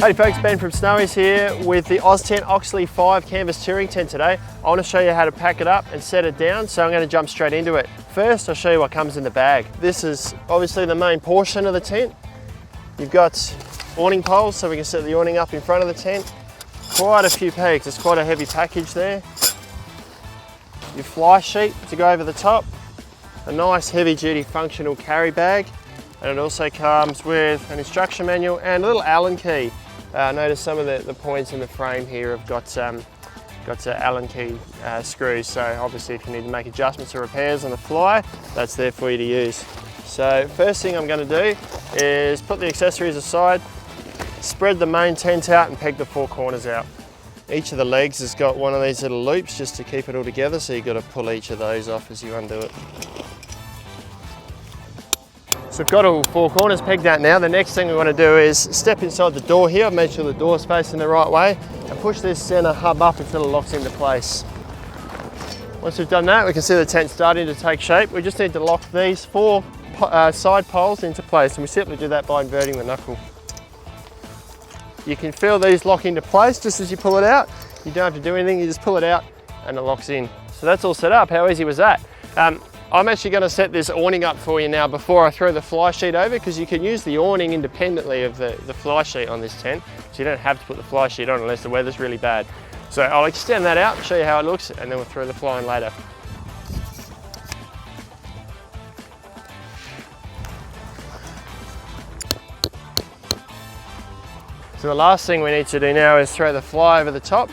Hey folks, Ben from Snowy's here with the Oztent Oxley 5 canvas touring tent today. I want to show you how to pack it up and set it down, so I'm going to jump straight into it. First, I'll show you what comes in the bag. This is obviously the main portion of the tent. You've got awning poles, so we can set the awning up in front of the tent. Quite a few pegs, it's quite a heavy package there. Your fly sheet to go over the top. A nice heavy duty functional carry bag. And it also comes with an instruction manual and a little Allen key. Notice some of the points in the frame here have got Allen key screws, so obviously if you need to make adjustments or repairs on the fly, that's there for you to use. So first thing I'm going to do is put the accessories aside, spread the main tent out and peg the four corners out. Each of the legs has got one of these little loops just to keep it all together, so you've got to pull each of those off as you undo it. So we've got all four corners pegged out now. The next thing we want to do is step inside the door here. I've made sure the door's facing the right way and push this center hub up until it locks into place. Once we've done that, we can see the tent starting to take shape. We just need to lock these four side poles into place, and we simply do that by inverting the knuckle. You can feel these lock into place just as you pull it out. You don't have to do anything, you just pull it out and it locks in. So that's all set up. How easy was that? I'm actually going to set this awning up for you now before I throw the fly sheet over, because you can use the awning independently of the fly sheet on this tent, so you don't have to put the fly sheet on unless the weather's really bad. So I'll extend that out and show you how it looks, and then we'll throw the fly in later. So the last thing we need to do now is throw the fly over the top.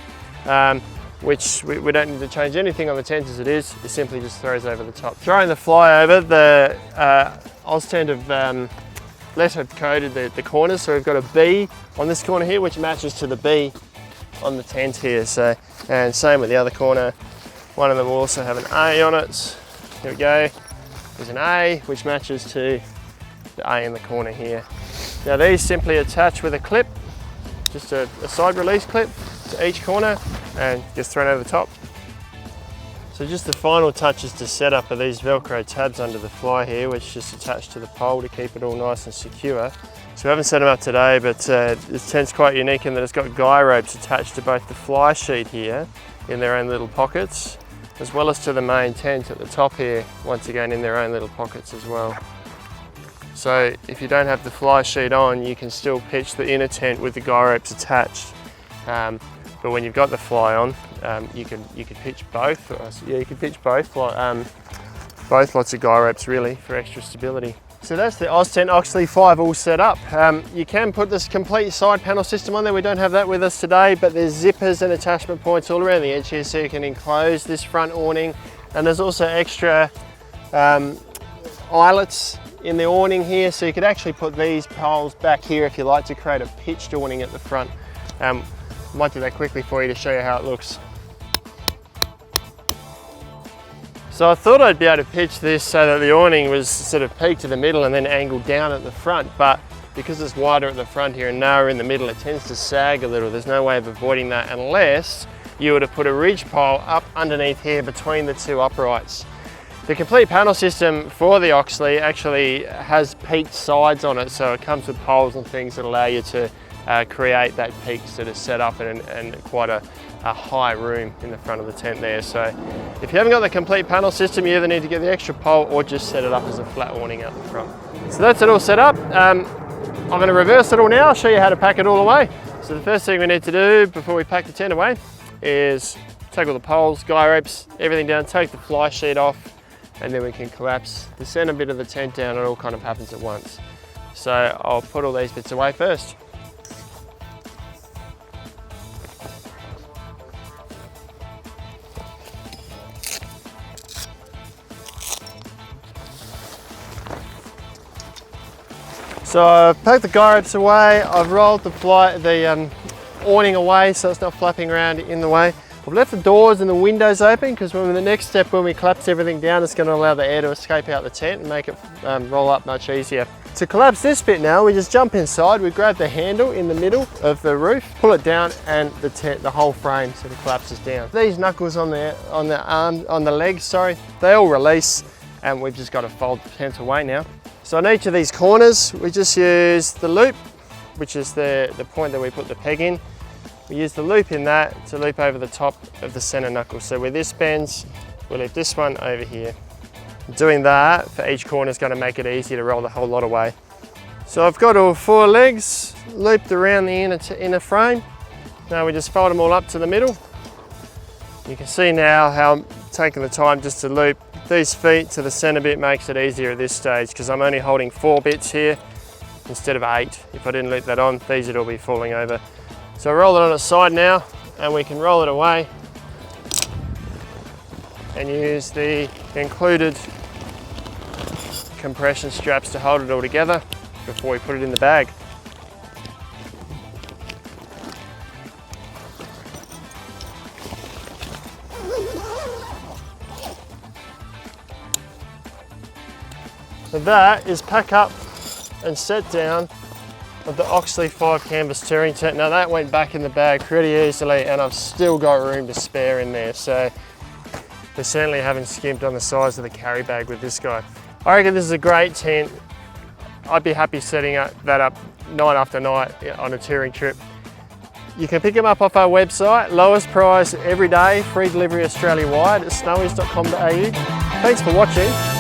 Which we don't need to change anything on the tent as it is. It simply just throws over the top. Throwing the fly over, the Oztent have letter coded the corners, so we've got a B on this corner here which matches to the B on the tent here. So, and same with the other corner. One of them will also have an A on it. Here we go. There's an A which matches to the A in the corner here. Now these simply attach with a clip, just a side release clip to each corner, and just thrown over the top. So just the final touches to set up are these Velcro tabs under the fly here, which just attach to the pole to keep it all nice and secure. So we haven't set them up today, but this tent's quite unique in that it's got guy ropes attached to both the fly sheet here in their own little pockets, as well as to the main tent at the top here, once again in their own little pockets as well. So if you don't have the fly sheet on, you can still pitch the inner tent with the guy ropes attached. But when you've got the fly on, you can pitch both. Yeah, you can pitch both lots of guy ropes really for extra stability. So that's the Oztent Oxley 5 all set up. You can put this complete side panel system on there. We don't have that with us today, but there's zippers and attachment points all around the edge here, so you can enclose this front awning. And there's also extra eyelets in the awning here, so you could actually put these poles back here if you like to create a pitched awning at the front. Might do that quickly for you to show you how it looks. So I thought I'd be able to pitch this so that the awning was sort of peaked to the middle and then angled down at the front, but because it's wider at the front here and narrower in the middle, it tends to sag a little. There's no way of avoiding that unless you were to put a ridge pole up underneath here between the two uprights. The complete panel system for the Oxley actually has peaked sides on it, so it comes with poles and things that allow you to create that peak sort of set up and quite a high room in the front of the tent there. So if you haven't got the complete panel system, you either need to get the extra pole or just set it up as a flat awning out the front. So that's it all set up. I'm going to reverse it all now. I'll show you how to pack it all away. So the first thing we need to do before we pack the tent away is take all the poles, guy ropes, everything down, take the fly sheet off, and then we can collapse the center bit of the tent down. It all kind of happens at once. So I'll put all these bits away first. So I've packed the guy ropes away, I've rolled the awning away so it's not flapping around in the way. I've left the doors and the windows open because the next step when we collapse everything down, it's going to allow the air to escape out the tent and make it roll up much easier. To collapse this bit now, we just jump inside, we grab the handle in the middle of the roof, pull it down, and the whole frame sort of collapses down. These knuckles on the legs, they all release, and we've just got to fold the tent away now. So on each of these corners, we just use the loop which is the point that we put the peg in. We use the loop in that to loop over the top of the center knuckle. So where this bends, we'll leave this one over here. Doing that for each corner is going to make it easier to roll the whole lot away. So I've got all 4 legs looped around the inner frame. Now we just fold them all up to the middle. You can see now how I'm taking the time just to loop these feet to the center bit makes it easier at this stage because I'm only holding 4 bits here instead of 8. If I didn't loop that on, these would all be falling over. So I roll it on its side now and we can roll it away and use the included compression straps to hold it all together before we put it in the bag. So that is pack up and set down of the Oxley 5 canvas touring tent. Now that went back in the bag pretty easily and I've still got room to spare in there. So we certainly haven't skimped on the size of the carry bag with this guy. I reckon this is a great tent. I'd be happy setting that up night after night on a touring trip. You can pick them up off our website, lowest price every day, free delivery Australia-wide at snowies.com.au. Thanks for watching.